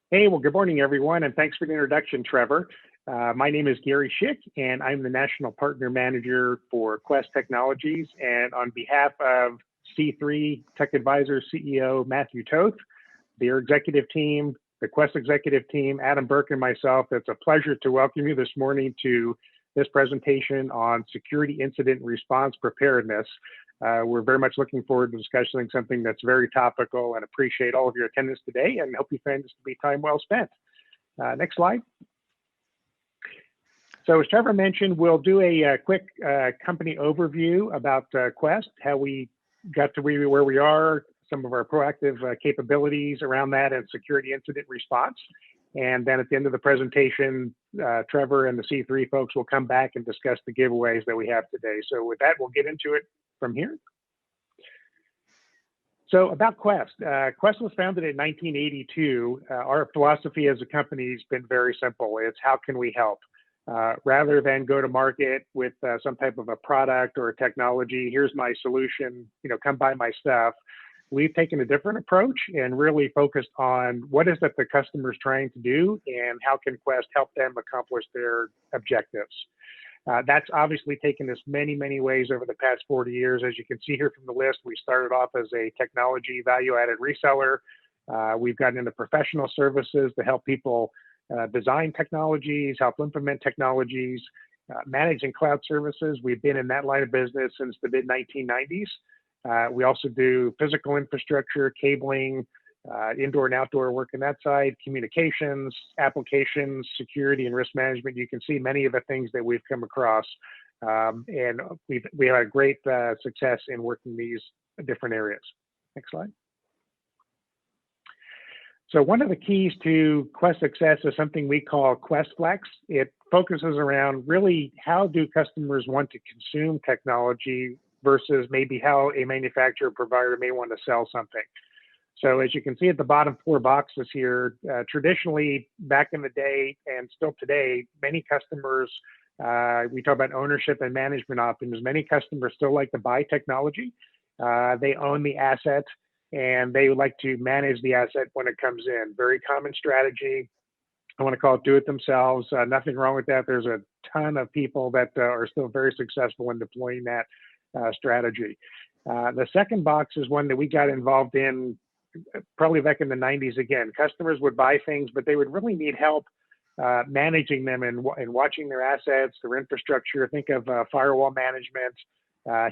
Hey, well, good morning, everyone, and thanks for the introduction, Trevor. My name is Gary Schick, and I'm the National Partner Manager for Quest Technologies. And on behalf of C3 Tech Advisor CEO Matthew Toth, their executive team, the Quest executive team, Adam Burke, and myself, it's a pleasure to welcome you this morning to this presentation on security incident response preparedness. We're very much looking forward to discussing something that's very topical and appreciate all of your attendance today and hope you find this to be time well spent. Next slide. So as Trevor mentioned, we'll do a quick company overview about Quest, how we got to where we are, some of our proactive capabilities around that and security incident response. And then at the end of the presentation, Trevor and the C3 folks will come back and discuss the giveaways that we have today. So with that, we'll get into it from here. So about Quest. Quest was founded in 1982. Our philosophy as a company has been very simple. It's how can we help? Rather than go to market with some type of a product or a technology, here's my solution, come buy my stuff. We've taken a different approach and really focused on what is it the customer's trying to do and how can Quest help them accomplish their objectives. That's obviously taken us many, many ways over the past 40 years. As you can see here from the list, we started off as a technology value-added reseller. We've gotten into professional services to help people design technologies, help implement technologies, managing cloud services. We've been in that line of business since the mid-1990s. We also do physical infrastructure, cabling, indoor and outdoor work on that side, communications, applications, security, and risk management. You can see many of the things that we've come across, and we had great success in working these different areas. Next slide. So one of the keys to Quest success is something we call Quest Flex. It focuses around really how do customers want to consume technology versus maybe how a manufacturer or provider may want to sell something. So as you can see at the bottom 4 boxes here, traditionally back in the day and still today, many customers, we talk about ownership and management options. Many customers still like to buy technology. They own the asset and they would like to manage the asset when it comes in. Very common strategy. I want to call it do it themselves. Nothing wrong with that. There's a ton of people that are still very successful in deploying that strategy. The second box is one that we got involved in probably back in the 90s. Again, customers would buy things, but they would really need help managing them and watching their assets, their infrastructure. Think of firewall management.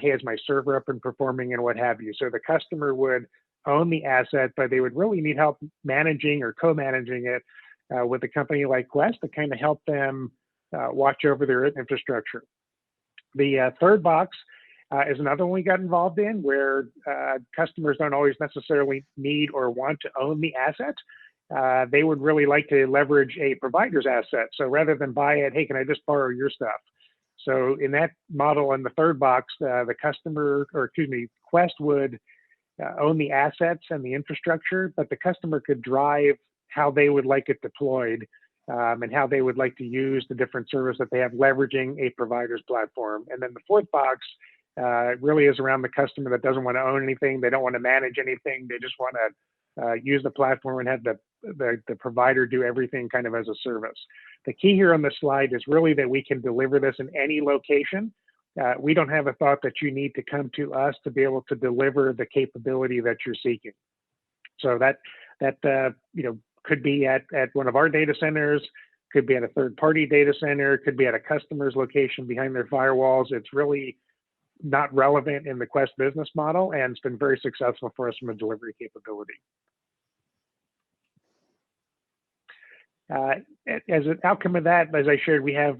Hey, is my server up and performing and what have you? So the customer would own the asset, but they would really need help managing or co-managing it with a company like Quest to kind of help them watch over their infrastructure. The third box is another one we got involved in where customers don't always necessarily need or want to own the asset. They would really like to leverage a provider's asset. So rather than buy it, hey, can I just borrow your stuff? So in that model, in the third box, the customer, or excuse me, Quest would own the assets and the infrastructure, but the customer could drive how they would like it deployed and how they would like to use the different service that they have leveraging a provider's platform. And then the fourth box really is around the customer that doesn't want to own anything. They don't want to manage anything. They just want to use the platform and have the provider do everything kind of as a service. The key here on this slide is really that we can deliver this in any location. We don't have a thought that you need to come to us to be able to deliver the capability that you're seeking. So that could be at one of our data centers, could be at a third-party data center, could be at a customer's location behind their firewalls. It's really not relevant in the Quest business model, and it's been very successful for us from a delivery capability. As an outcome of that, as I shared, we have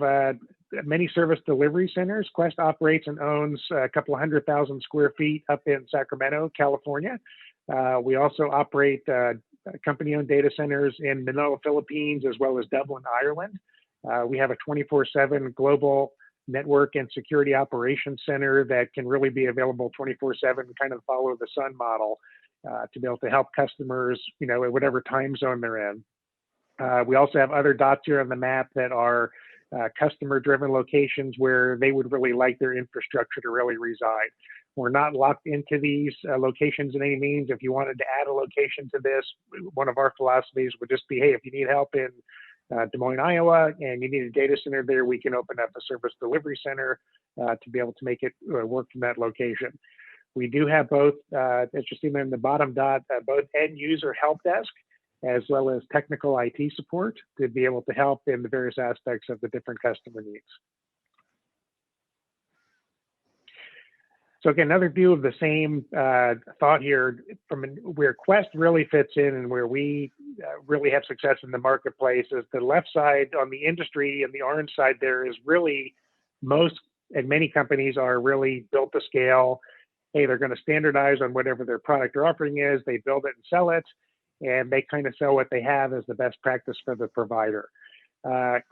many service delivery centers. Quest operates and owns a couple of 100,000 square feet up in Sacramento, California. We also operate company-owned data centers in Manila, Philippines, as well as Dublin, Ireland. We have a 24/7 global network and security operations center that can really be available 24/7, kind of follow the sun model to be able to help customers, at whatever time zone they're in. We also have other dots here on the map that are customer-driven locations where they would really like their infrastructure to really reside. We're not locked into these locations in any means. If you wanted to add a location to this, one of our philosophies would just be, hey, if you need help in Des Moines, Iowa, and you need a data center there, we can open up a service delivery center to be able to make it work from that location. We do have both, as you see in the bottom dot, both end user help desk as well as technical IT support to be able to help in the various aspects of the different customer needs. So again, another view of the same thought here from where Quest really fits in and where we really have success in the marketplace is the left side on the industry, and the orange side there is really most and many companies are really built to scale. Hey, they're going to standardize on whatever their product or offering is. They build it and sell it, and they kind of sell what they have as the best practice for the provider.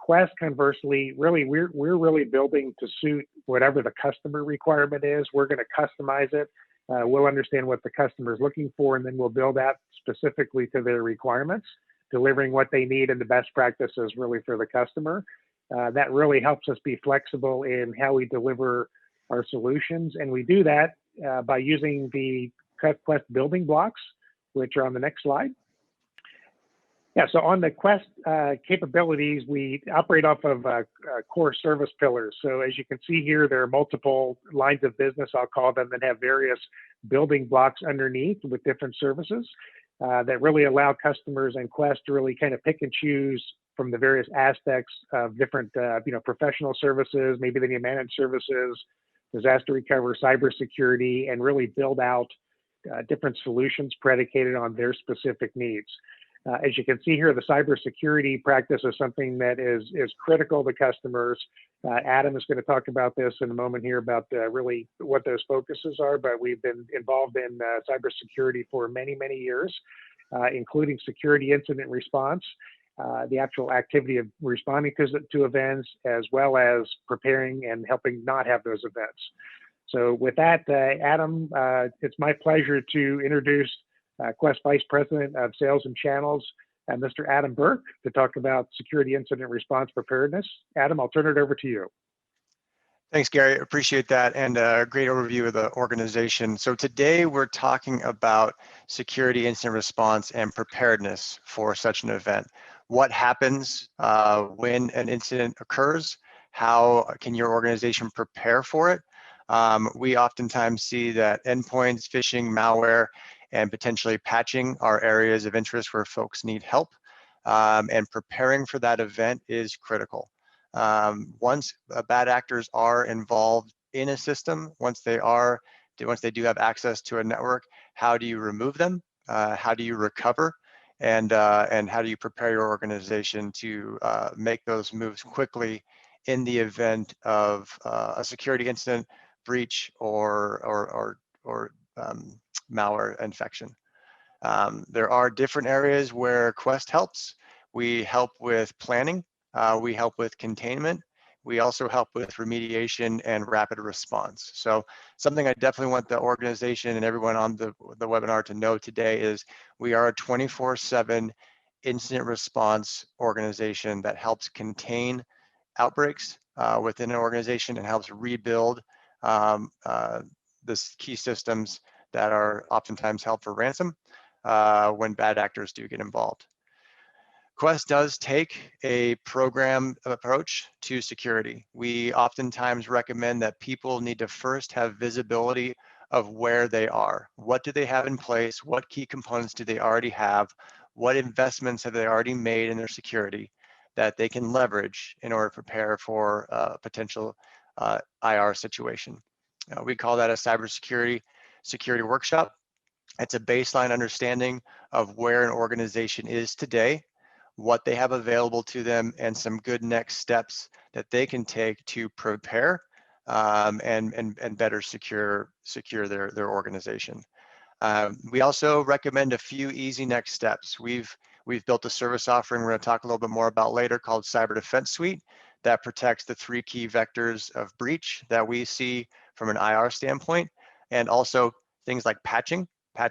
Quest, conversely, really, we're really building to suit whatever the customer requirement is. We're going to customize it. We'll understand what the customer is looking for, and then we'll build out specifically to their requirements, delivering what they need and the best practices really for the customer. That really helps us be flexible in how we deliver our solutions, and we do that by using the Quest building blocks, which are on the next slide. Yeah, so on the Quest capabilities, we operate off of core service pillars. So as you can see here, there are multiple lines of business, I'll call them, that have various building blocks underneath with different services that really allow customers and Quest to really kind of pick and choose from the various aspects of different professional services, maybe they need managed services, disaster recovery, cybersecurity, and really build out different solutions predicated on their specific needs. As you can see here, the cybersecurity practice is something that is critical to customers. Adam is going to talk about this in a moment here about really what those focuses are, but we've been involved in cybersecurity for many, many years, including security incident response, the actual activity of responding to events, as well as preparing and helping not have those events. So with that, Adam, it's my pleasure to introduce Quest Vice President of Sales and Channels, Mr. Adam Burke, to talk about security incident response preparedness. Adam, I'll turn it over to you. Thanks, Gary. Appreciate that, and a great overview of the organization. So today we're talking about security incident response and preparedness for such an event. What happens when an incident occurs? How can your organization prepare for it? We oftentimes see that endpoints, phishing, malware, and potentially patching are areas of interest where folks need help, and preparing for that event is critical. Once bad actors are involved in a system, once they do have access to a network, how do you remove them? How do you recover? And how do you prepare your organization to make those moves quickly in the event of a security incident, breach, or malware infection? There are different areas where Quest helps. We help with planning. We help with containment. We also help with remediation and rapid response. So something I definitely want the organization and everyone on the webinar to know today is we are a 24/7 incident response organization that helps contain outbreaks within an organization and helps rebuild the key systems that are oftentimes held for ransom when bad actors do get involved. Quest does take a program approach to security. We oftentimes recommend that people need to first have visibility of where they are. What do they have in place? What key components do they already have? What investments have they already made in their security that they can leverage in order to prepare for a potential IR situation? We call that a cybersecurity workshop. It's a baseline understanding of where an organization is today, what they have available to them, and some good next steps that they can take to prepare and better secure their organization. We also recommend a few easy next steps. We've built a service offering we're going to talk a little bit more about later called Cyber Defense Suite that protects the 3 key vectors of breach that we see from an IR standpoint, and also things like patch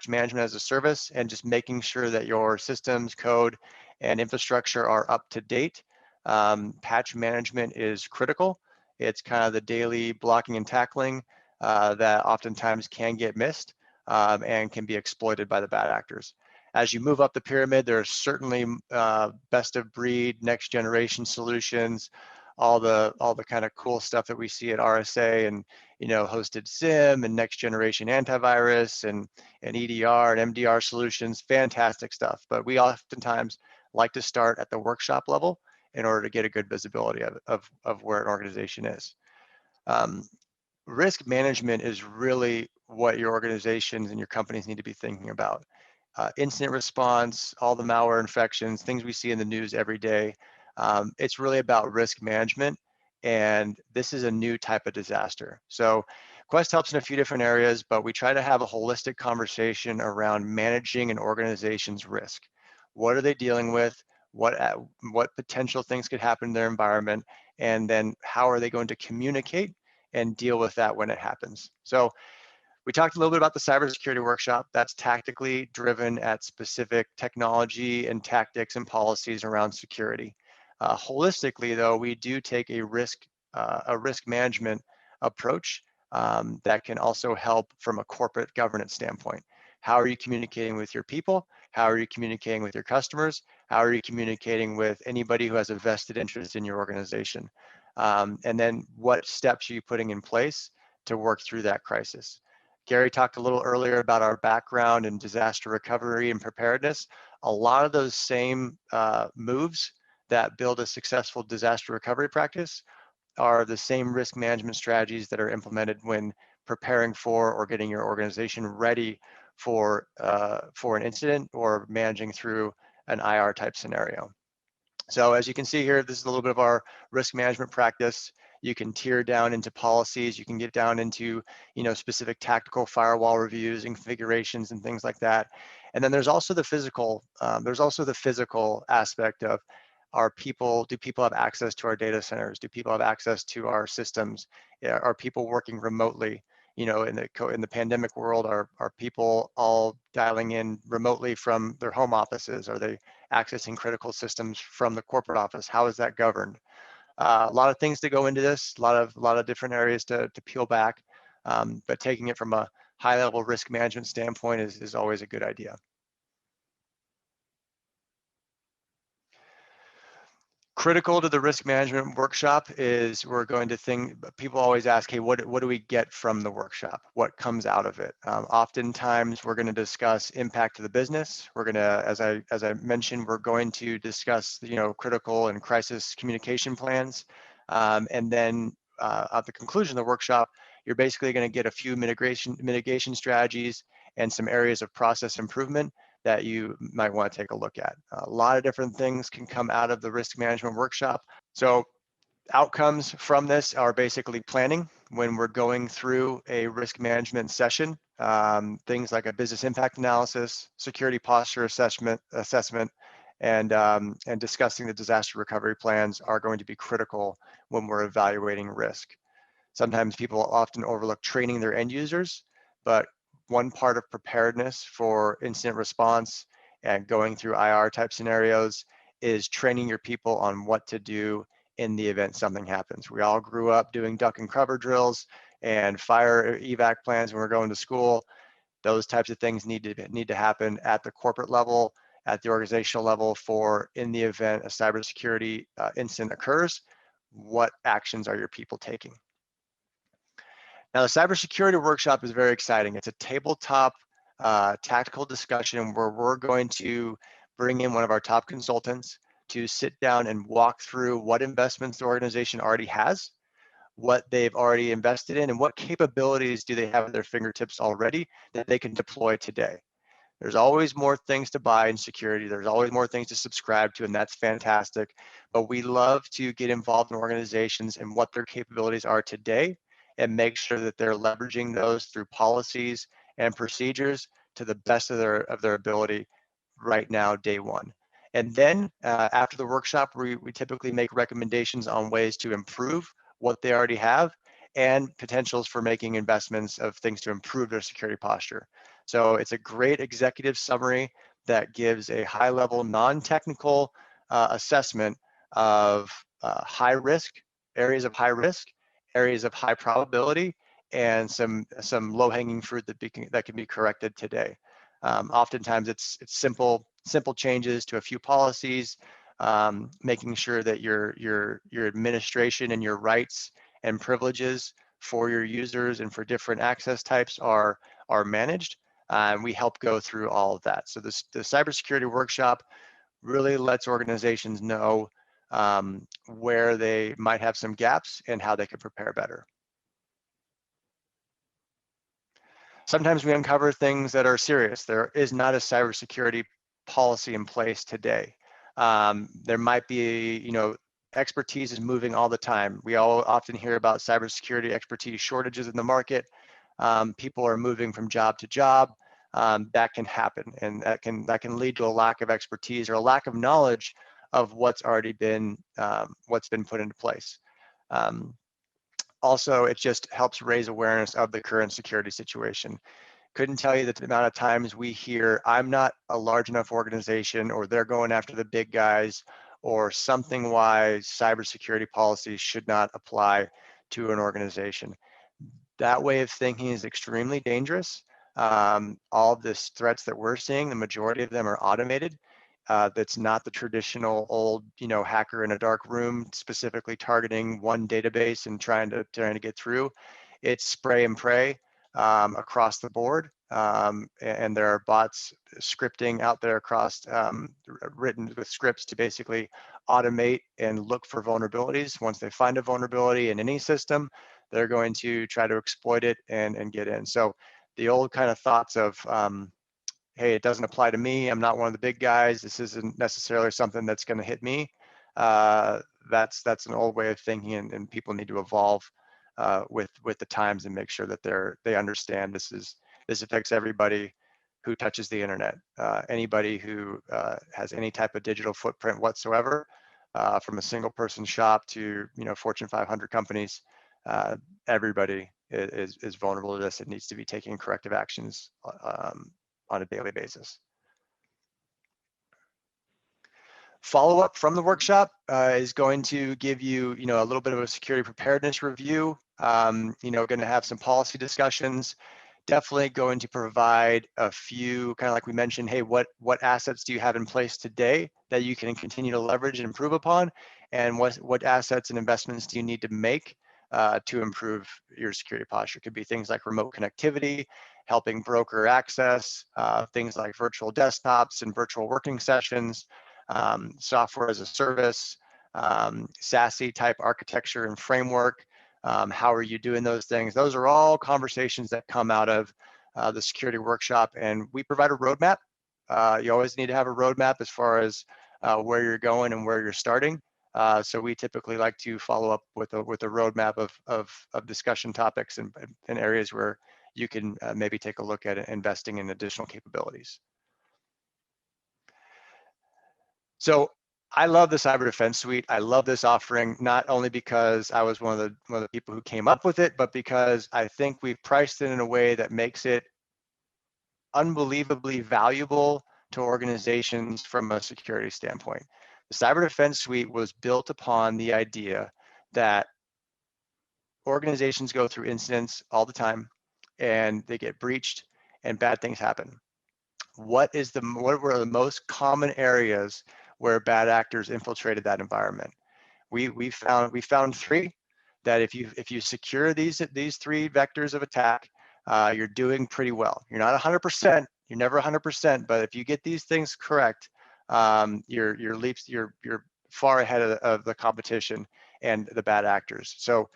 management as a service, and just making sure that your systems, code, and infrastructure are up to date. Patch management is critical. It's kind of the daily blocking and tackling that oftentimes can get missed and can be exploited by the bad actors. As you move up the pyramid, there are certainly best of breed, next generation solutions, all the kind of cool stuff that we see at RSA, and hosted SIM and next generation antivirus and EDR and MDR solutions, fantastic stuff. But we oftentimes like to start at the workshop level in order to get a good visibility of where an organization is. Risk management is really what your organizations and your companies need to be thinking about. Incident response, all the malware infections, things we see in the news every day. It's really about risk management, and this is a new type of disaster. So Quest helps in a few different areas, but we try to have a holistic conversation around managing an organization's risk. What are they dealing with? What potential things could happen in their environment? And then how are they going to communicate and deal with that when it happens? So we talked a little bit about the cybersecurity workshop. That's tactically driven at specific technology and tactics and policies around security. Holistically, though, we do take a risk management approach that can also help from a corporate governance standpoint. How are you communicating with your people? How are you communicating with your customers? How are you communicating with anybody who has a vested interest in your organization? And then what steps are you putting in place to work through that crisis? Gary talked a little earlier about our background in disaster recovery and preparedness. A lot of those same moves that build a successful disaster recovery practice are the same risk management strategies that are implemented when preparing for or getting your organization ready for an incident or managing through an IR type scenario. So as you can see here, this is a little bit of our risk management practice. You can tier down into policies. You can get down into, specific tactical firewall reviews and configurations and things like that. And then there's also the physical. Aspect of our people. Do people have access to our data centers? Do people have access to our systems? Are people working remotely? In the pandemic world, are people all dialing in remotely from their home offices? Are they accessing critical systems from the corporate office? How is that governed? A lot of things to go into this, a lot of different areas to peel back, but taking it from a high level risk management standpoint is always a good idea. Critical to the risk management workshop is we're going to people always ask, hey, what do we get from the workshop? What comes out of it? Oftentimes we're going to discuss impact to the business. We're going to, as I mentioned, we're going to discuss, critical and crisis communication plans. And then at the conclusion of the workshop, you're basically going to get a few mitigation strategies and some areas of process improvement that you might want to take a look at. A lot of different things can come out of the risk management workshop. So outcomes from this are basically planning when we're going through a risk management session. Things like a business impact analysis, security posture assessment, and discussing the disaster recovery plans are going to be critical when we're evaluating risk. Sometimes people often overlook training their end users, but one part of preparedness for incident response and going through IR type scenarios is training your people on what to do in the event something happens. We all grew up doing duck and cover drills and fire evac plans when we're going to school. Those types of things need to happen at the corporate level, at the organizational level, for in the event a cybersecurity incident occurs, what actions are your people taking? Now, the cybersecurity workshop is very exciting. It's a tabletop tactical discussion where we're going to bring in one of our top consultants to sit down and walk through what investments the organization already has, what they've already invested in, and what capabilities do they have at their fingertips already that they can deploy today. There's always more things to buy in security. There's always more things to subscribe to, and that's fantastic. But we love to get involved in organizations and what their capabilities are today and make sure that they're leveraging those through policies and procedures to the best of their ability right now, day one. And then after the workshop, we typically make recommendations on ways to improve what they already have and potentials for making investments of things to improve their security posture. So it's a great executive summary that gives a high level, non-technical assessment of high risk, areas of high risk, areas of high probability, and some low-hanging fruit that can be corrected today. Oftentimes it's simple changes to a few policies, making sure that your administration and your rights and privileges for your users and for different access types are managed. And we help go through all of that. So the cybersecurity workshop really lets organizations know where they might have some gaps and how they can prepare better. Sometimes we uncover things that are serious. There is not a cybersecurity policy in place today. There might be, expertise is moving all the time. We all often hear about cybersecurity expertise shortages in the market. People are moving from job to job. That can happen, and that can lead to a lack of expertise or a lack of knowledge of what's already been put into place. Also, it just helps raise awareness of the current security situation. Couldn't tell you the amount of times we hear, I'm not a large enough organization, or they're going after the big guys, or something why cybersecurity policies should not apply to an organization. That way of thinking is extremely dangerous. All of these threats that we're seeing, the majority of them are automated. That's not the traditional old, hacker in a dark room specifically targeting one database and trying to get through. It's spray and pray across the board, and there are bots scripting out there across, written with scripts to basically automate and look for vulnerabilities. Once they find a vulnerability in any system, they're going to try to exploit it and get in. So the old kind of thoughts of, hey, it doesn't apply to me, I'm not one of the big guys, this isn't necessarily something that's going to hit me. That's an old way of thinking, and people need to evolve with the times and make sure that they understand this affects everybody who touches the internet. Anybody who has any type of digital footprint whatsoever, from a single person shop to Fortune 500 companies, everybody is vulnerable to this. It needs to be taking corrective actions on a daily basis. Follow-up from the workshop is going to give you, a little bit of a security preparedness review. Going to have some policy discussions. Definitely going to provide a few, kind of like we mentioned, hey, what assets do you have in place today that you can continue to leverage and improve upon, and what assets and investments do you need to make to improve your security posture? It could be things like remote connectivity, helping broker access, things like virtual desktops and virtual working sessions, software as a service, SASE type architecture and framework. How are you doing those things? Those are all conversations that come out of the security workshop, and we provide a roadmap. You always need to have a roadmap as far as where you're going and where you're starting. So we typically like to follow up with a roadmap of discussion topics and areas where you can maybe take a look at investing in additional capabilities. So I love the Cyber Defense Suite. I love this offering, not only because I was one of the people who came up with it, but because I think we've priced it in a way that makes it unbelievably valuable to organizations from a security standpoint. The Cyber Defense Suite was built upon the idea that organizations go through incidents all the time, and they get breached and bad things happen. What were the most common areas where bad actors infiltrated that environment? We found three, that if you secure these three vectors of attack, you're doing pretty well. You're not 100%, you're never 100%, but if you get these things correct, you're far ahead of the competition and the bad actors. So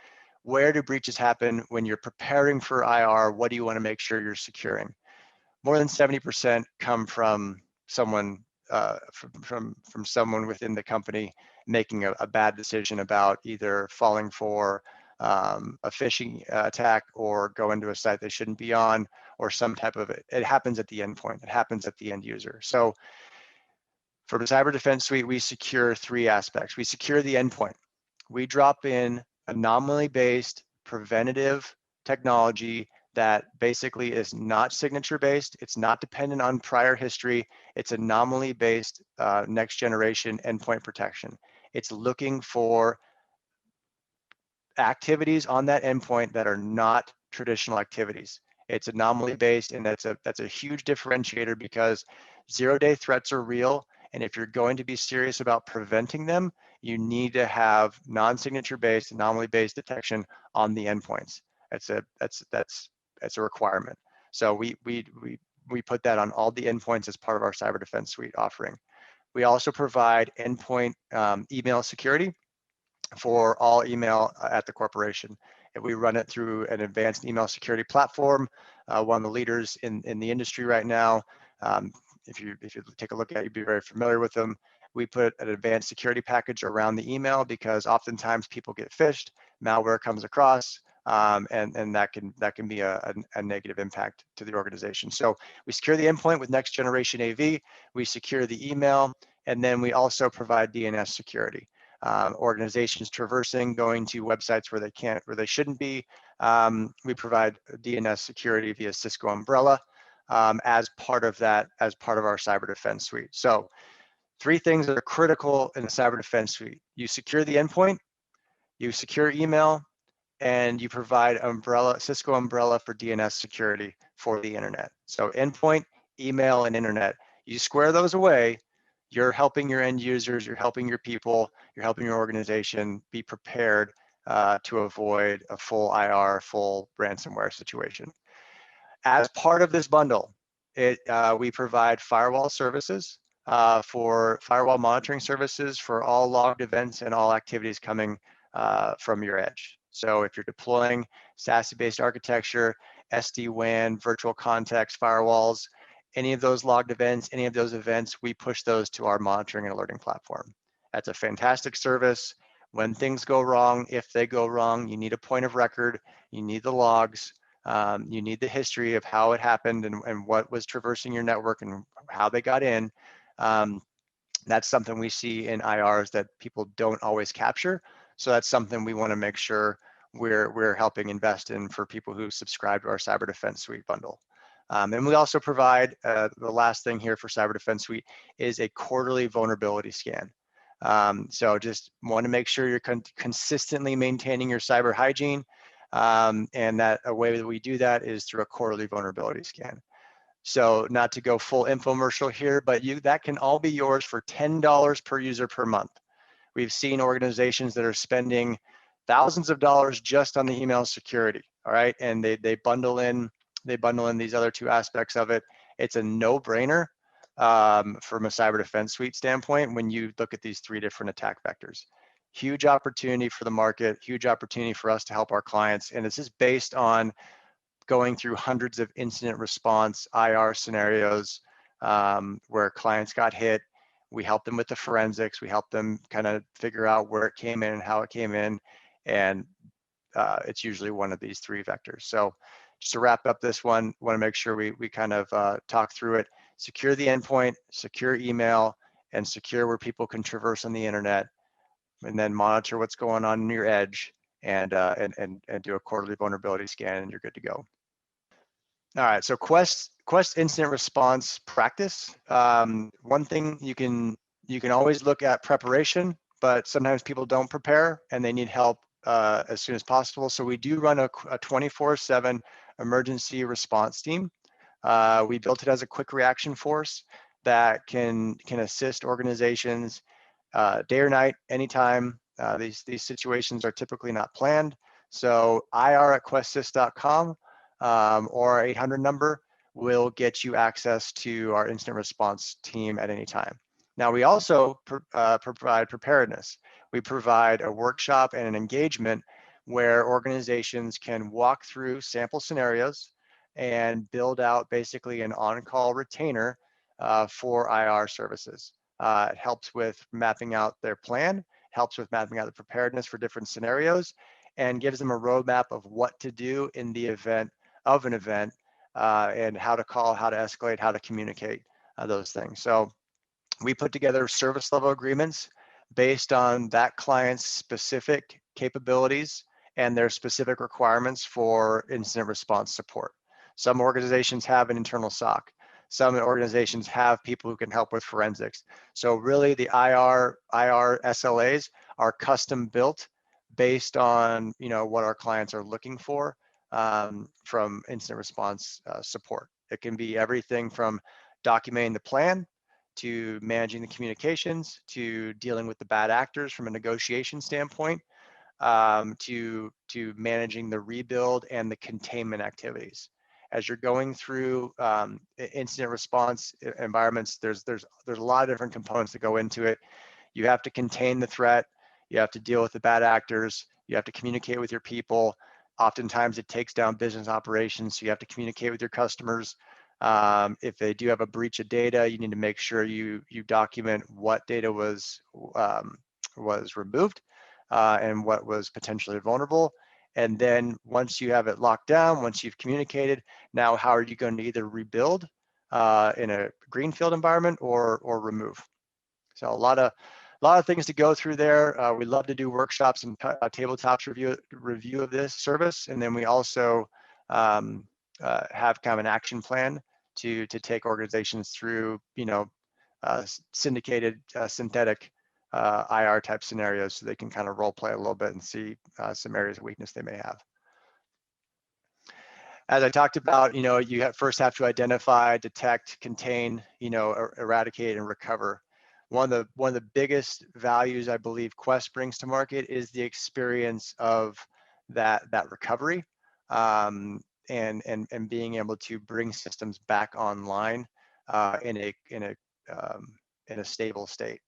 where do breaches happen? When you're preparing for IR, what do you want to make sure you're securing? More than 70% come from someone from someone within the company making a bad decision about either falling for a phishing attack or go into a site they shouldn't be on, or some type of it happens at the endpoint. It happens at the end user. So for the Cyber Defense Suite, we secure three aspects. We secure the endpoint. We drop in anomaly-based preventative technology that basically is not signature-based. It's not dependent on prior history. It's anomaly-based next-generation endpoint protection. It's looking for activities on that endpoint that are not traditional activities. It's anomaly based, and that's a huge differentiator because zero-day threats are real. And if you're going to be serious about preventing them, you need to have non-signature based, anomaly based detection on the endpoints. That's a requirement. So we put that on all the endpoints as part of our cyber defense suite offering. We also provide endpoint email security for all email at the corporation. And we run it through an advanced email security platform, one of the leaders in the industry right now. If you take a look at it, you'd be very familiar with them. We put an advanced security package around the email because oftentimes people get phished, malware comes across, and that can be a negative impact to the organization. So we secure the endpoint with next generation AV, we secure the email, and then we also provide DNS security. Organizations traversing, going to websites where they shouldn't be. We provide DNS security via Cisco Umbrella as part of our cyber defense suite. So 3 things that are critical in the cyber defense suite: you secure the endpoint, you secure email, and you provide Cisco Umbrella for DNS security for the internet. So endpoint, email, and internet. You square those away, you're helping your end users, you're helping your people, you're helping your organization be prepared to avoid a full IR, full ransomware situation. As part of this bundle, we provide firewall services for firewall monitoring services for all logged events and all activities coming from your edge. So if you're deploying SASE-based architecture, SD-WAN, virtual context firewalls, any of those logged events, any of those events, we push those to our monitoring and alerting platform. That's a fantastic service. When things go wrong, if they go wrong, you need a point of record, you need the logs, you need the history of how it happened and what was traversing your network and how they got in. That's something we see in IRs that people don't always capture. So that's something we want to make sure we're helping invest in for people who subscribe to our Cyber Defense Suite bundle. And we also provide, the last thing here for Cyber Defense Suite is a quarterly vulnerability scan. So just want to make sure you're consistently maintaining your cyber hygiene. And that a way that we do that is through a quarterly vulnerability scan. So not to go full infomercial here, but that can all be yours for $10 per user per month. We've seen organizations that are spending thousands of dollars just on the email security, all right? And they bundle in these other 2 aspects of it. It's a no-brainer from a cyber defense suite standpoint when you look at these 3 different attack vectors. Huge opportunity for the market, huge opportunity for us to help our clients. And this is based on going through hundreds of incident response IR scenarios where clients got hit. We help them with the forensics. We help them kind of figure out where it came in and how it came in. And it's usually one of these 3 vectors. So just to wrap up this one, want to make sure we kind of talk through it. Secure the endpoint, secure email, and secure where people can traverse on the internet, and then monitor what's going on in your edge and do a quarterly vulnerability scan, and you're good to go. All right, so Quest incident response practice. One thing you can always look at preparation, but sometimes people don't prepare and they need help as soon as possible. So we do run a 24/7 emergency response team. We built it as a quick reaction force that can assist organizations day or night, anytime. These situations are typically not planned. So ir@questsys.com or our 800 number will get you access to our incident response team at any time. Now, we also provide preparedness. We provide a workshop and an engagement where organizations can walk through sample scenarios and build out basically an on-call retainer for IR services. It helps with mapping out their plan, helps with mapping out the preparedness for different scenarios, and gives them a roadmap of what to do in the event of an event and how to call, how to escalate, how to communicate those things. So we put together service level agreements based on that client's specific capabilities and their specific requirements for incident response support. Some organizations have an internal SOC. Some organizations have people who can help with forensics. So really the IR SLAs are custom built based on what our clients are looking for from incident response support. It can be everything from documenting the plan to managing the communications to dealing with the bad actors from a negotiation standpoint, to managing the rebuild and the containment activities. As you're going through incident response environments, there's a lot of different components that go into it. You have to contain the threat. You have to deal with the bad actors. You have to communicate with your people. Oftentimes it takes down business operations, so you have to communicate with your customers. If they do have a breach of data, you need to make sure you document what data was removed and what was potentially vulnerable. And then once you have it locked down, once you've communicated, now how are you going to either rebuild in a greenfield environment or remove? So a lot of things to go through there. We love to do workshops and tabletops review of this service, and then we also have kind of an action plan to take organizations through, syndicated synthetic IR type scenarios, so they can kind of role play a little bit and see some areas of weakness they may have. As I talked about, you first have to identify, detect, contain, eradicate, and recover. One of the biggest values I believe Quest brings to market is the experience of that recovery, and being able to bring systems back online in a stable state.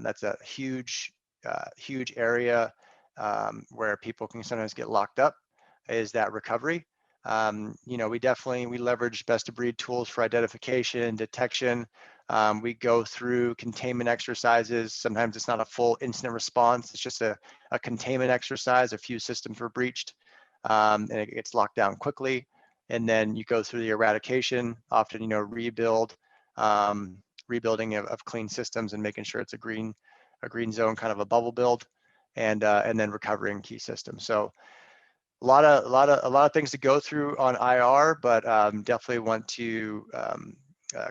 That's a huge area where people can sometimes get locked up, is that recovery. We leverage best of breed tools for identification, detection. We go through containment exercises. Sometimes it's not a full incident response. It's just a containment exercise. A few systems were breached, and it gets locked down quickly. And then you go through the eradication, often, rebuilding of clean systems and making sure it's a green zone, kind of a bubble build, and then recovering key systems. So a lot of things to go through on IR, but definitely want to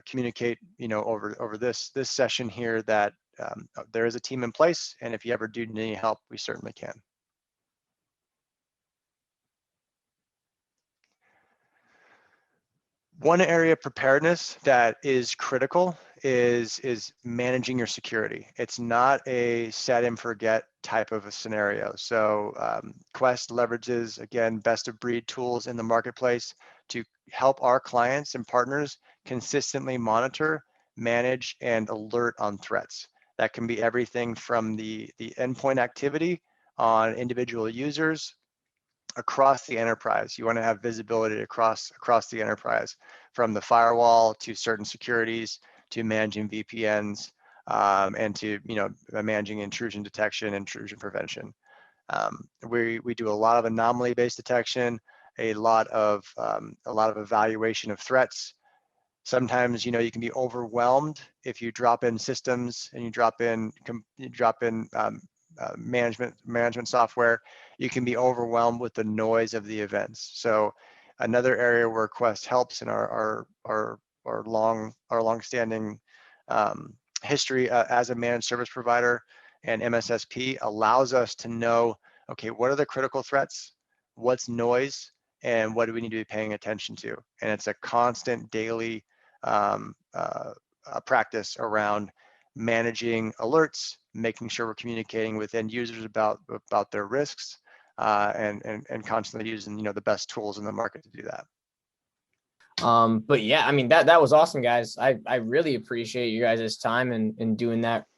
communicate, over this session here, that there is a team in place, and if you ever do need any help, we certainly can. One area of preparedness that is critical is managing your security. It's not a set and forget type of a scenario. So Quest leverages, again, best of breed tools in the marketplace to help our clients and partners consistently monitor, manage, and alert on threats. That can be everything from the endpoint activity on individual users across the enterprise. You want to have visibility across the enterprise, from the firewall to certain securities to managing VPNs, and to managing intrusion detection, intrusion prevention. We do a lot of anomaly-based detection, a lot of evaluation of threats. Sometimes you can be overwhelmed if you drop in systems and you drop in management software. You can be overwhelmed with the noise of the events. So another area where Quest helps in our long-standing history as a managed service provider and MSSP allows us to know, okay, what are the critical threats, what's noise, and what do we need to be paying attention to? And it's a constant daily practice around managing alerts, making sure we're communicating with end users about their risks, and constantly using the best tools in the market to do that. But yeah, I mean, that was awesome, guys. I really appreciate you guys' time and doing that